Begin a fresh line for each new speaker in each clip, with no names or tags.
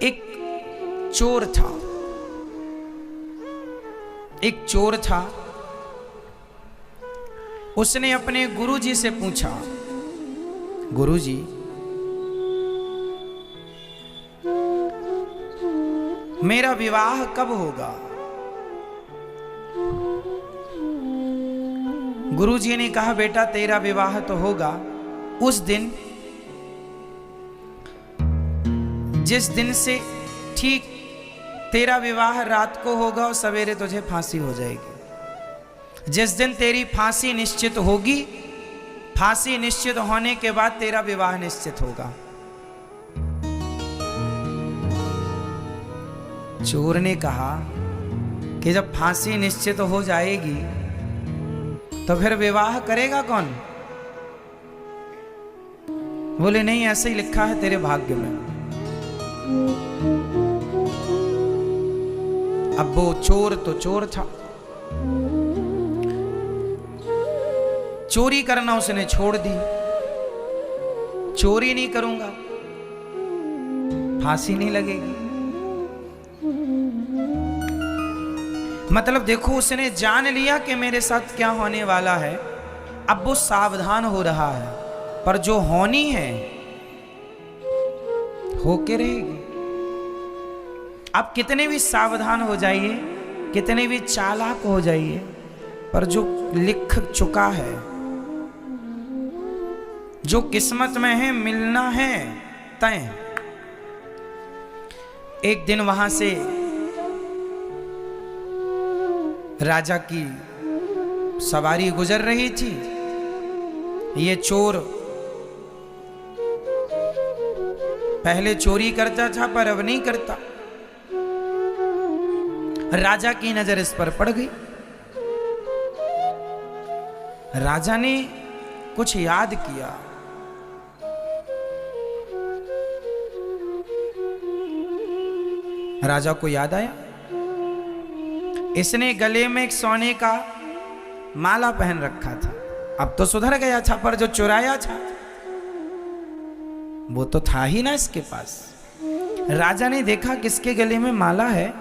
एक चोर था, एक चोर था। उसने अपने गुरुजी से पूछा, गुरुजी मेरा विवाह कब होगा? गुरुजी ने कहा, बेटा तेरा विवाह तो होगा उस दिन जिस दिन से ठीक तेरा विवाह रात को होगा और सवेरे तुझे फांसी हो जाएगी। जिस दिन तेरी फांसी निश्चित होगी, फांसी निश्चित होने के बाद तेरा विवाह निश्चित होगा। चोर ने कहा कि जब फांसी निश्चित हो जाएगी तो फिर विवाह करेगा कौन? बोले नहीं, ऐसे ही लिखा है तेरे भाग्य में। अब वो चोर तो चोर था, चोरी करना उसने छोड़ दी। चोरी नहीं करूंगा, फांसी नहीं लगेगी। मतलब देखो, उसने जान लिया कि मेरे साथ क्या होने वाला है। अब वो सावधान हो रहा है, पर जो होनी है होके रहेगी। आप कितने भी सावधान हो जाइए, कितने भी चालाक हो जाइए, पर जो लिख चुका है, जो किस्मत में है, मिलना है तय। एक दिन वहां से राजा की सवारी गुजर रही थी। ये चोर पहले चोरी करता था पर अब नहीं करता। राजा की नजर इस पर पड़ गई। राजा ने कुछ याद किया। राजा को याद आया, इसने गले में एक सोने का माला पहन रखा था। अब तो सुधर गया था, पर जो चुराया था वो तो था ही ना इसके पास। राजा ने देखा किसके गले में माला है,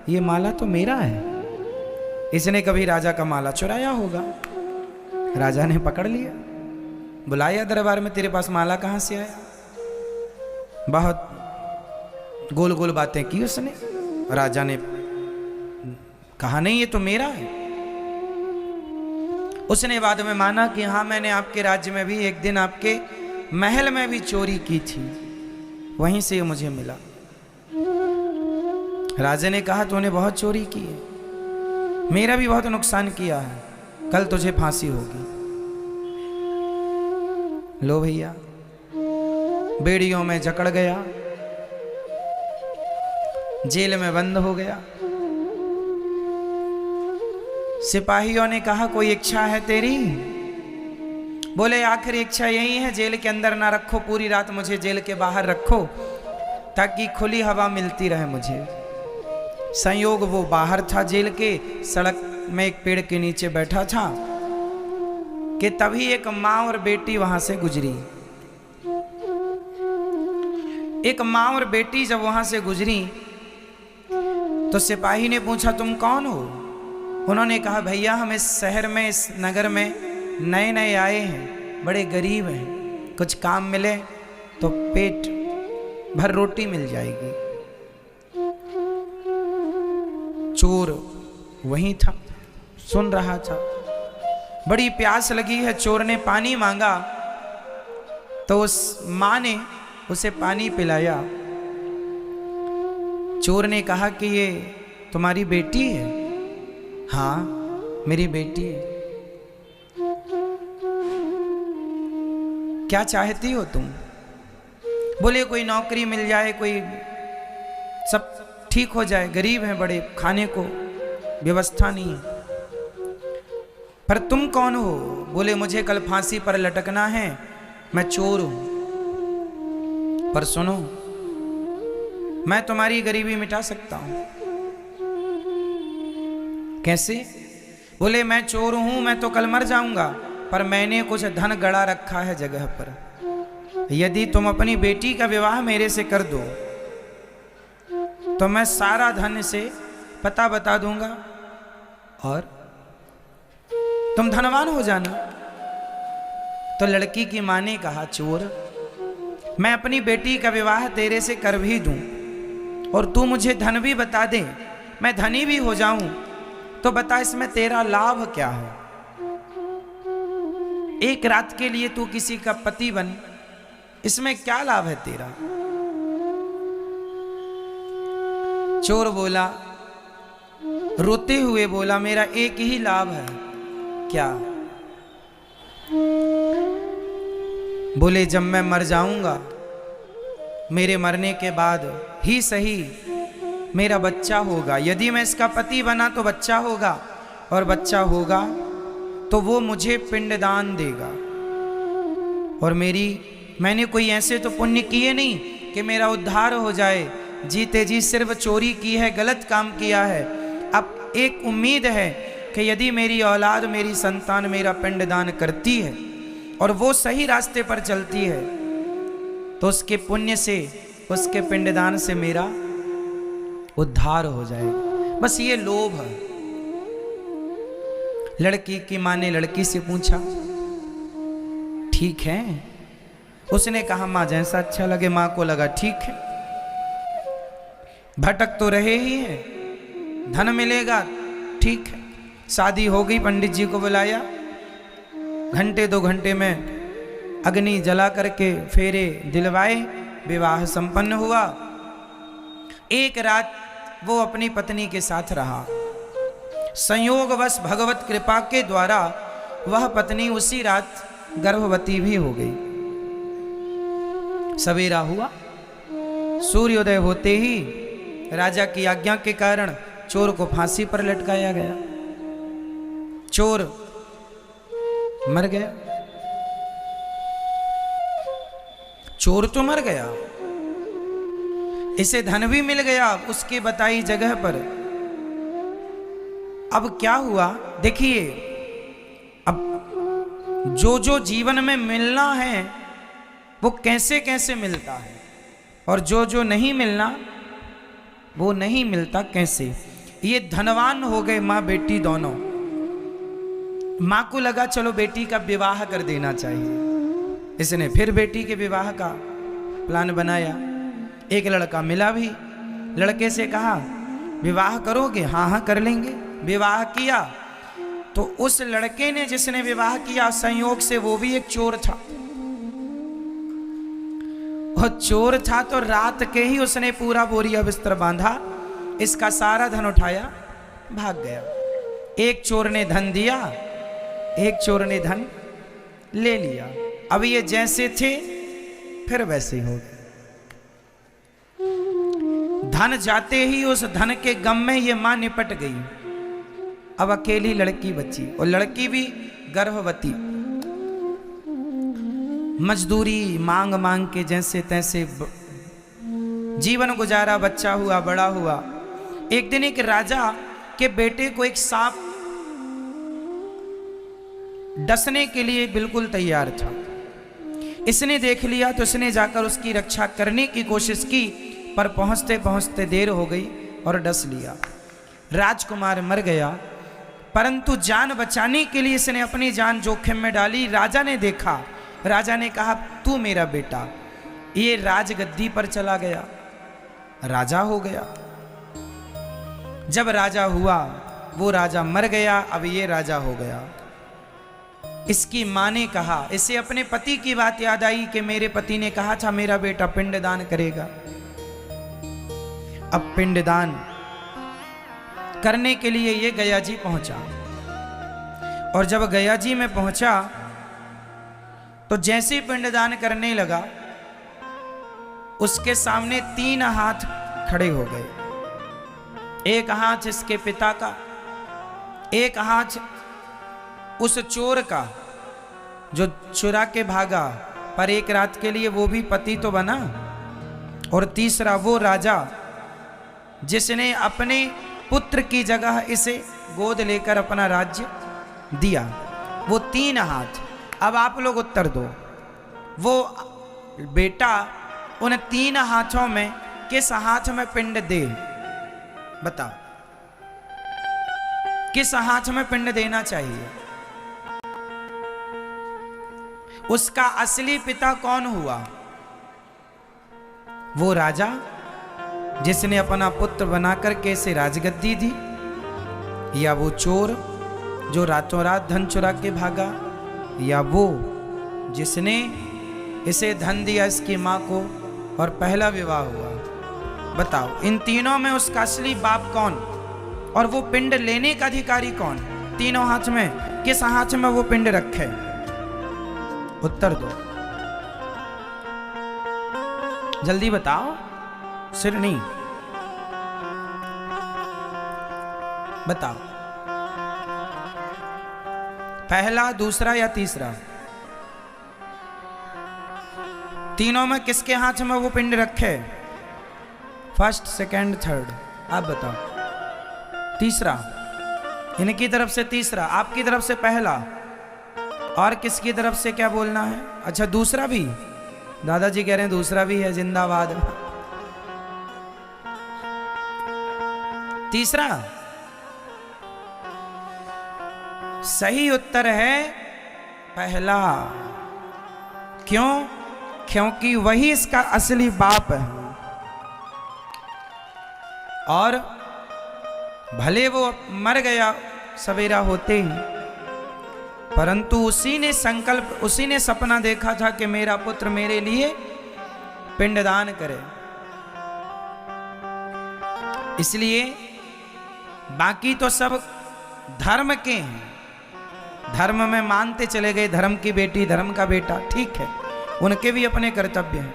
ये माला तो मेरा है। इसने कभी राजा का माला चुराया होगा। राजा ने पकड़ लिया, बुलाया दरबार में, तेरे पास माला कहां से आया? बहुत गोल गोल बातें की उसने। राजा ने कहा नहीं, ये तो मेरा है। उसने बाद में माना कि हाँ, मैंने आपके राज्य में भी एक दिन आपके महल में भी चोरी की थी, वहीं से ये मुझे मिला। राजा ने कहा तूने बहुत चोरी की है, मेरा भी बहुत नुकसान किया है, कल तुझे फांसी होगी। लो भैया, बेड़ियों में जकड़ गया, जेल में बंद हो गया। सिपाहियों ने कहा कोई इच्छा है तेरी? बोले आखिरी इच्छा यही है, जेल के अंदर ना रखो, पूरी रात मुझे जेल के बाहर रखो ताकि खुली हवा मिलती रहे मुझे। संयोग वो बाहर था जेल के, सड़क में एक पेड़ के नीचे बैठा था कि तभी एक माँ और बेटी वहां से गुजरी। एक माँ और बेटी जब वहां से गुजरी तो सिपाही ने पूछा तुम कौन हो? उन्होंने कहा भैया हम इस शहर में, इस नगर में नए नए आए हैं, बड़े गरीब हैं, कुछ काम मिले तो पेट भर रोटी मिल जाएगी। चोर वहीं था, सुन रहा था। बड़ी प्यास लगी है, चोर ने पानी मांगा तो उस मां ने उसे पानी पिलाया। चोर ने कहा कि ये तुम्हारी बेटी है? हाँ मेरी बेटी है। क्या चाहती हो तुम? बोले कोई नौकरी मिल जाए, कोई सब ठीक हो जाए, गरीब हैं बड़े, खाने को व्यवस्था नहीं है। पर तुम कौन हो? बोले मुझे कल फांसी पर लटकना है, मैं चोर हूं। पर सुनो, मैं तुम्हारी गरीबी मिटा सकता हूं। कैसे? बोले मैं चोर हूं, मैं तो कल मर जाऊंगा, पर मैंने कुछ धन गड़ा रखा है जगह पर। यदि तुम अपनी बेटी का विवाह मेरे से कर दो तो मैं सारा धन से पता बता दूंगा और तुम धनवान हो जाना। तो लड़की की माँ ने कहा, चोर, मैं अपनी बेटी का विवाह तेरे से कर भी दूं और तू मुझे धन भी बता दे, मैं धनी भी हो जाऊं, तो बता इसमें तेरा लाभ क्या है? एक रात के लिए तू किसी का पति बन, इसमें क्या लाभ है तेरा? चोर बोला, रोते हुए बोला, मेरा एक ही लाभ है। क्या? बोले, जब मैं मर जाऊंगा, मेरे मरने के बाद ही सही मेरा बच्चा होगा। यदि मैं इसका पति बना तो बच्चा होगा, और बच्चा होगा तो वो मुझे पिंडदान देगा। और मैंने कोई ऐसे तो पुण्य किए नहीं कि मेरा उद्धार हो जाए। जीते जी सिर्फ चोरी की है, गलत काम किया है। अब एक उम्मीद है कि यदि मेरी औलाद, मेरी संतान मेरा पिंडदान करती है और वो सही रास्ते पर चलती है, तो उसके पुण्य से, उसके पिंडदान से मेरा उद्धार हो जाएगा। बस ये लोभ है। लड़की की माँ ने लड़की से पूछा, ठीक है? उसने कहा, माँ जैसा अच्छा लगे। माँ को लगा ठीक है, भटक तो रहे ही है, धन मिलेगा, ठीक है। शादी हो गई, पंडित जी को बुलाया, घंटे 2 घंटे में अग्नि जला करके फेरे दिलवाए, विवाह संपन्न हुआ। एक रात वो अपनी पत्नी के साथ रहा। संयोगवश भगवत कृपा के द्वारा वह पत्नी उसी रात गर्भवती भी हो गई। सवेरा हुआ, सूर्योदय होते ही राजा की आज्ञा के कारण चोर को फांसी पर लटकाया गया। चोर मर गया। चोर तो मर गया, इसे धन भी मिल गया उसके बताई जगह पर। अब क्या हुआ देखिए, अब जो जो जीवन में मिलना है वो कैसे कैसे मिलता है, और जो जो नहीं मिलना वो नहीं मिलता कैसे। ये धनवान हो गए माँ बेटी दोनों। माँ को लगा चलो बेटी का विवाह कर देना चाहिए। इसने फिर बेटी के विवाह का प्लान बनाया। एक लड़का मिला भी, लड़के से कहा, विवाह करोगे? हाँ हाँ कर लेंगे। विवाह किया तो उस लड़के ने जिसने विवाह किया, संयोग से वो भी एक चोर था। और चोर था तो रात के ही उसने पूरा बोरिया बिस्तर बांधा, इसका सारा धन उठाया, भाग गया। एक चोर ने धन दिया, एक चोर ने धन ले लिया। अब ये जैसे थे फिर वैसे ही हो गए। धन जाते ही उस धन के गम में ये मां निपट गई। अब अकेली लड़की बची, और लड़की भी गर्भवती। मजदूरी मांग मांग के जैसे तैसे जीवन गुजारा, बच्चा हुआ, बड़ा हुआ। एक दिन एक राजा के बेटे को एक सांप डसने के लिए बिल्कुल तैयार था। इसने देख लिया तो इसने जाकर उसकी रक्षा करने की कोशिश की, पर पहुंचते पहुंचते देर हो गई और डस लिया। राजकुमार मर गया, परंतु जान बचाने के लिए इसने अपनी जान जोखिम में डाली। राजा ने देखा, राजा ने कहा, तू मेरा बेटा। ये राजगद्दी पर चला गया, राजा हो गया। जब राजा हुआ, वो राजा मर गया, अब ये राजा हो गया। इसकी मां ने कहा, इसे अपने पति की बात याद आई कि मेरे पति ने कहा था मेरा बेटा पिंडदान करेगा। अब पिंडदान करने के लिए ये गया जी पहुंचा, और जब गया जी में पहुंचा तो जैसे ही पिंडदान करने लगा, उसके सामने 3 हाथ खड़े हो गए। एक हाथ इसके पिता का, एक हाथ उस चोर का जो चुरा के भागा, पर एक रात के लिए वो भी पति तो बना, और तीसरा वो राजा जिसने अपने पुत्र की जगह इसे गोद लेकर अपना राज्य दिया। वो 3 हाथ। अब आप लोग उत्तर दो, वो बेटा उन 3 हाथों में किस हाथ में पिंड दे? बताओ, किस हाथ में पिंड देना चाहिए? उसका असली पिता कौन हुआ? वो राजा जिसने अपना पुत्र बनाकर कैसे राजगद्दी दी, या वो चोर जो रातों रात धन चुरा के भागा, या वो जिसने इसे धन दिया इसकी मां को और पहला विवाह हुआ? बताओ, इन तीनों में उसका असली बाप कौन और वो पिंड लेने का अधिकारी कौन? तीनों हाथ में किस हाथ में वो पिंड रखे? उत्तर दो, जल्दी बताओ, सिर नहीं, बताओ, पहला, दूसरा या तीसरा? तीनों में किसके हाथ में वो पिंड रखे? फर्स्ट, सेकंड, थर्ड, आप बताओ। तीसरा, इनकी तरफ से तीसरा, आपकी तरफ से पहला, और किसकी तरफ से क्या बोलना है? अच्छा, दूसरा भी? दादाजी कह रहे हैं दूसरा भी है, जिंदाबाद। तीसरा सही उत्तर है पहला। क्यों? क्योंकि वही इसका असली बाप है। और भले वो मर गया सवेरा होते ही, परंतु उसी ने संकल्प, उसी ने सपना देखा था कि मेरा पुत्र मेरे लिए पिंडदान करे। इसलिए बाकी तो सब धर्म के हैं, धर्म में मानते चले गए, धर्म की बेटी, धर्म का बेटा, ठीक है, उनके भी अपने कर्तव्य हैं,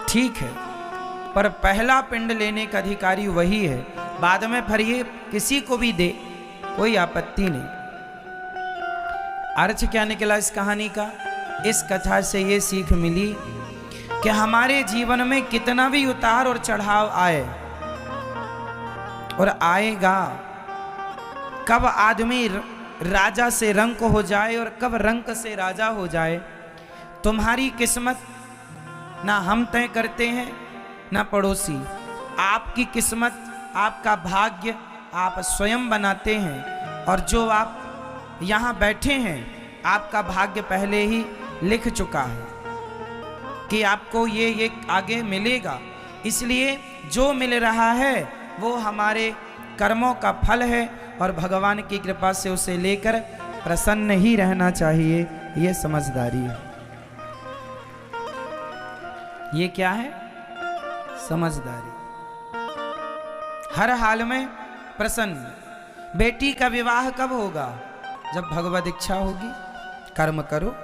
ठीक है, पर पहला पिंड लेने का अधिकारी वही है। बाद में फिर ये किसी को भी दे, कोई आपत्ति नहीं। अर्थ क्या निकला इस कहानी का? इस कथा से ये सीख मिली कि हमारे जीवन में कितना भी उतार और चढ़ाव आए और आएगा, कब आदमी राजा से रंक हो जाए और कब रंक से राजा हो जाए, तुम्हारी किस्मत ना हम तय करते हैं ना पड़ोसी। आपकी किस्मत, आपका भाग्य आप स्वयं बनाते हैं, और जो आप यहाँ बैठे हैं आपका भाग्य पहले ही लिख चुका है कि आपको ये आगे मिलेगा। इसलिए जो मिल रहा है वो हमारे कर्मों का फल है, और भगवान की कृपा से उसे लेकर प्रसन्न ही रहना चाहिए। ये समझदारी है। ये क्या है? समझदारी। हर हाल में प्रसन्न। बेटी का विवाह कब होगा? जब भगवत इच्छा होगी। कर्म करो,